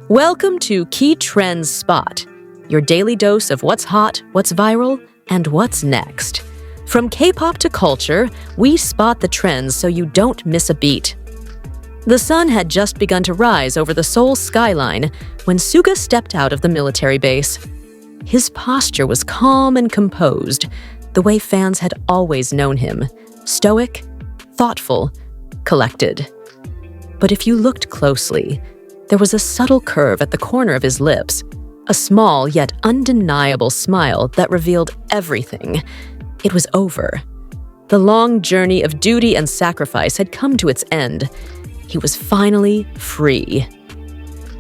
Welcome to Key Trends Spot, your daily dose of what's hot, what's viral, and what's next. From K-pop to culture, we spot the trends so you don't miss a beat. The sun had just begun to rise over the Seoul skyline when Suga stepped out of the military base. His posture was calm and composed, the way fans had always known him, stoic, thoughtful, collected. But if you looked closely, there was a subtle curve at the corner of his lips, a small yet undeniable smile that revealed everything. It was over. The long journey of duty and sacrifice had come to its end. He was finally free.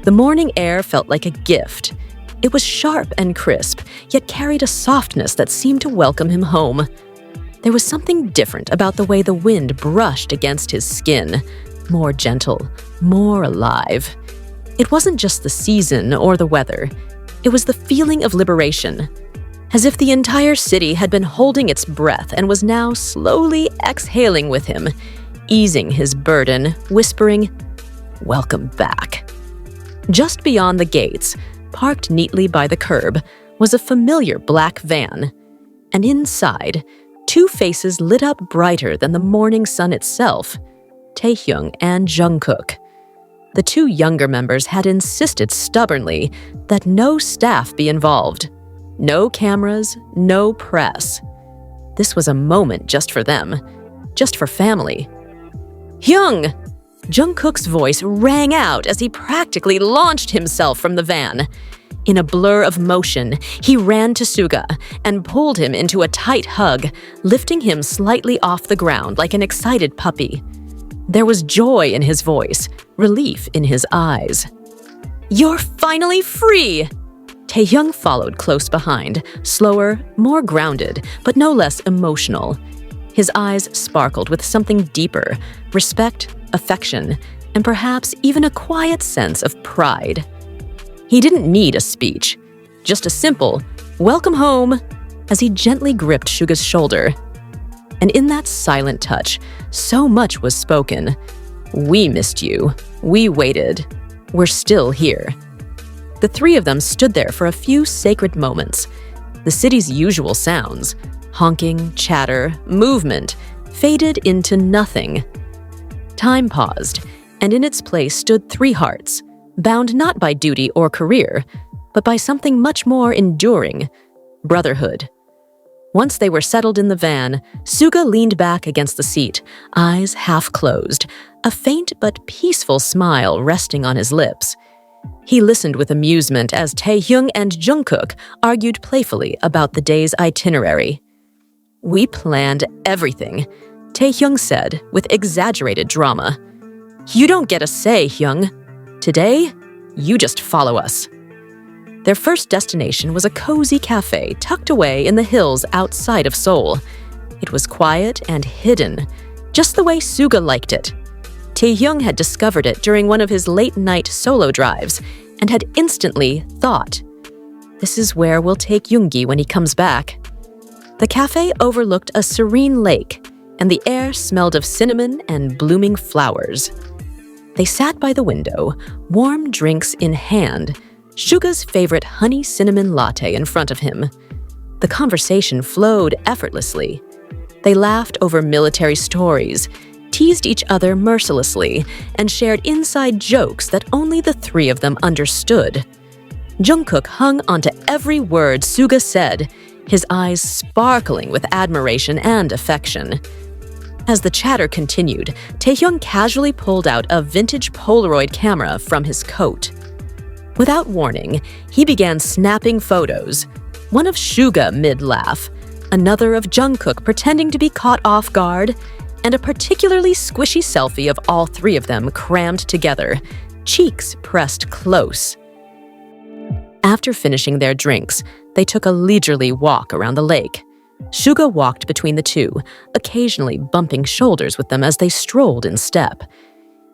The morning air felt like a gift. It was sharp and crisp, yet carried a softness that seemed to welcome him home. There was something different about the way the wind brushed against his skin, more gentle, more alive. It wasn't just the season or the weather. It was the feeling of liberation, as if the entire city had been holding its breath and was now slowly exhaling with him, easing his burden, whispering, "Welcome back." Just beyond the gates, parked neatly by the curb, was a familiar black van. And inside, two faces lit up brighter than the morning sun itself, Taehyung and Jungkook. The two younger members had insisted stubbornly that no staff be involved. No cameras, no press. This was a moment just for them, just for family. "Hyung!" Jungkook's voice rang out as he practically launched himself from the van. In a blur of motion, he ran to Suga and pulled him into a tight hug, lifting him slightly off the ground like an excited puppy. There was joy in his voice, relief in his eyes. "You're finally free!" Taehyung followed close behind, slower, more grounded, but no less emotional. His eyes sparkled with something deeper, respect, affection, and perhaps even a quiet sense of pride. He didn't need a speech, just a simple, "Welcome home," as he gently gripped Suga's shoulder. And in that silent touch, so much was spoken. "We missed you. We waited. We're still here." The three of them stood there for a few sacred moments. The city's usual sounds, honking, chatter, movement, faded into nothing. Time paused, and in its place stood three hearts, bound not by duty or career, but by something much more enduring: brotherhood. Once they were settled in the van, Suga leaned back against the seat, eyes half closed, a faint but peaceful smile resting on his lips. He listened with amusement as Taehyung and Jungkook argued playfully about the day's itinerary. "We planned everything," Taehyung said with exaggerated drama. "You don't get a say, Hyung. Today, you just follow us." Their first destination was a cozy cafe tucked away in the hills outside of Seoul. It was quiet and hidden, just the way Suga liked it. Taehyung had discovered it during one of his late-night solo drives and had instantly thought, "This is where we'll take Yoongi when he comes back." The cafe overlooked a serene lake, and the air smelled of cinnamon and blooming flowers. They sat by the window, warm drinks in hand, Suga's favorite honey cinnamon latte in front of him. The conversation flowed effortlessly. They laughed over military stories, teased each other mercilessly, and shared inside jokes that only the three of them understood. Jungkook hung onto every word Suga said, his eyes sparkling with admiration and affection. As the chatter continued, Taehyung casually pulled out a vintage Polaroid camera from his coat. Without warning, he began snapping photos, one of Suga mid-laugh, another of Jungkook pretending to be caught off guard, and a particularly squishy selfie of all three of them crammed together, cheeks pressed close. After finishing their drinks, they took a leisurely walk around the lake. Suga walked between the two, occasionally bumping shoulders with them as they strolled in step.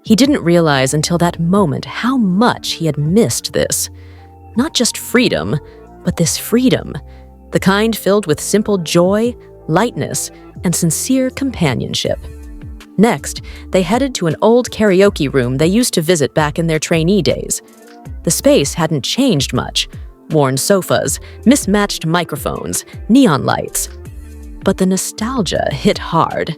He didn't realize until that moment how much he had missed this. Not just freedom, but this freedom, the kind filled with simple joy, lightness, and sincere companionship. Next, they headed to an old karaoke room they used to visit back in their trainee days. The space hadn't changed much: worn sofas, mismatched microphones, neon lights. But the nostalgia hit hard.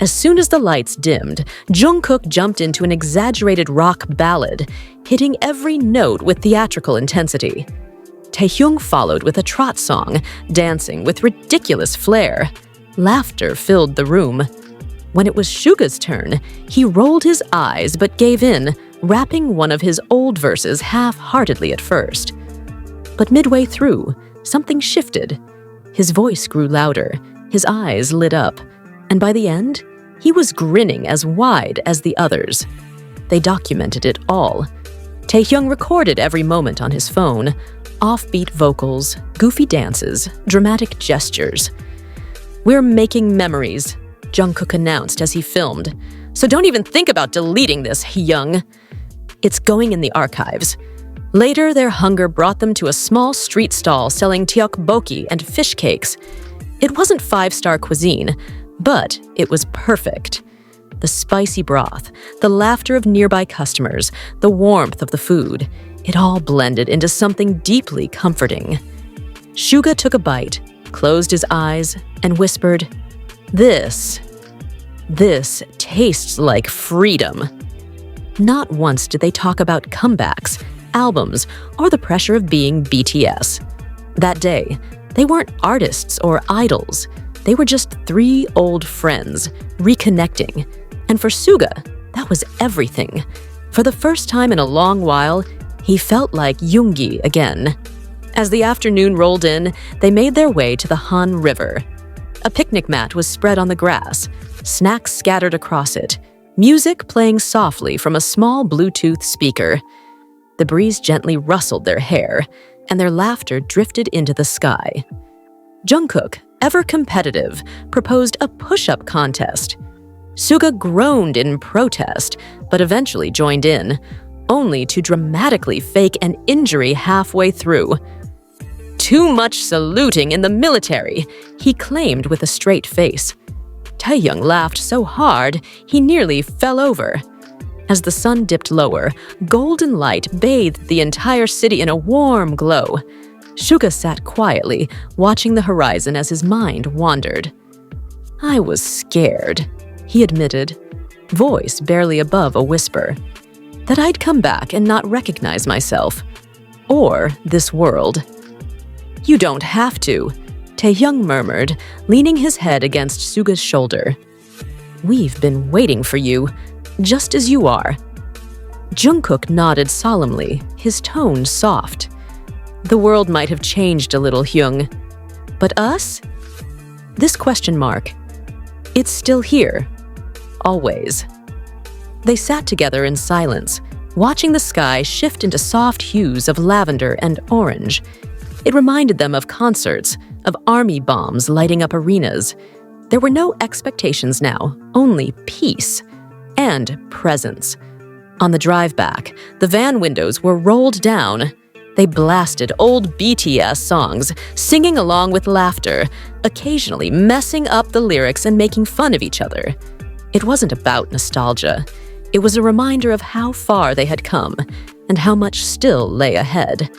As soon as the lights dimmed, Jungkook jumped into an exaggerated rock ballad, hitting every note with theatrical intensity. Taehyung followed with a trot song, dancing with ridiculous flair. Laughter filled the room. When it was Suga's turn, he rolled his eyes but gave in, rapping one of his old verses half-heartedly at first. But midway through, something shifted. His voice grew louder, his eyes lit up, and by the end, he was grinning as wide as the others. They documented it all. Taehyung recorded every moment on his phone: offbeat vocals, goofy dances, dramatic gestures. "We're making memories," Jungkook announced as he filmed. "So don't even think about deleting this, Hyung. It's going in the archives." Later, their hunger brought them to a small street stall selling tteokbokki and fish cakes. It wasn't five-star cuisine, but it was perfect. The spicy broth, the laughter of nearby customers, the warmth of the food, it all blended into something deeply comforting. Suga took a bite, closed his eyes, and whispered, This tastes like freedom." Not once did they talk about comebacks, albums, or the pressure of being BTS. That day, they weren't artists or idols. They were just three old friends, reconnecting. And for Suga, that was everything. For the first time in a long while, he felt like Yoongi again. As the afternoon rolled in, they made their way to the Han River. A picnic mat was spread on the grass, snacks scattered across it, music playing softly from a small Bluetooth speaker. The breeze gently rustled their hair, and their laughter drifted into the sky. Jungkook, ever competitive, proposed a push-up contest. Suga groaned in protest, but eventually joined in, only to dramatically fake an injury halfway through. "Too much saluting in the military," he claimed with a straight face. Taehyung laughed so hard, he nearly fell over. As the sun dipped lower, golden light bathed the entire city in a warm glow. Suga sat quietly, watching the horizon as his mind wandered. "I was scared," he admitted, voice barely above a whisper, "that I'd come back and not recognize myself. Or this world." "You don't have to," Taehyung murmured, leaning his head against Suga's shoulder. "We've been waiting for you, just as you are." Jungkook nodded solemnly, his tone soft. "The world might have changed a little, Hyung. But us? This question mark. It's still here. Always." They sat together in silence, watching the sky shift into soft hues of lavender and orange. It reminded them of concerts, of army bombs lighting up arenas. There were no expectations now, only peace and presence. On the drive back, the van windows were rolled down. They blasted old BTS songs, singing along with laughter, occasionally messing up the lyrics and making fun of each other. It wasn't about nostalgia. It was a reminder of how far they had come and how much still lay ahead.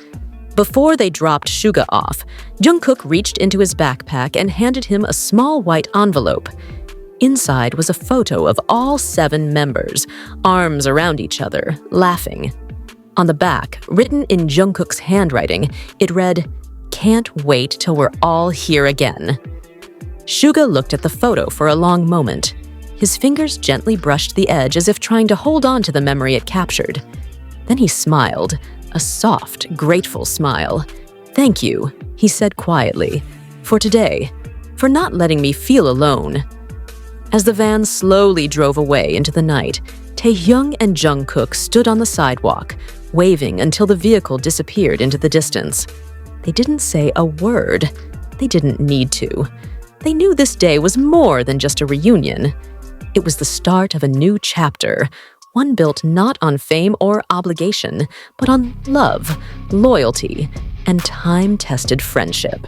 Before they dropped Suga off, Jungkook reached into his backpack and handed him a small white envelope. Inside was a photo of all 7 members, arms around each other, laughing. On the back, written in Jungkook's handwriting, it read, "Can't wait till we're all here again." Suga looked at the photo for a long moment. His fingers gently brushed the edge as if trying to hold on to the memory it captured. Then he smiled, a soft, grateful smile. "Thank you," he said quietly, "for today, for not letting me feel alone." As the van slowly drove away into the night, Taehyung and Jungkook stood on the sidewalk, waving until the vehicle disappeared into the distance. They didn't say a word. They didn't need to. They knew this day was more than just a reunion. It was the start of a new chapter, one built not on fame or obligation, but on love, loyalty, and time-tested friendship.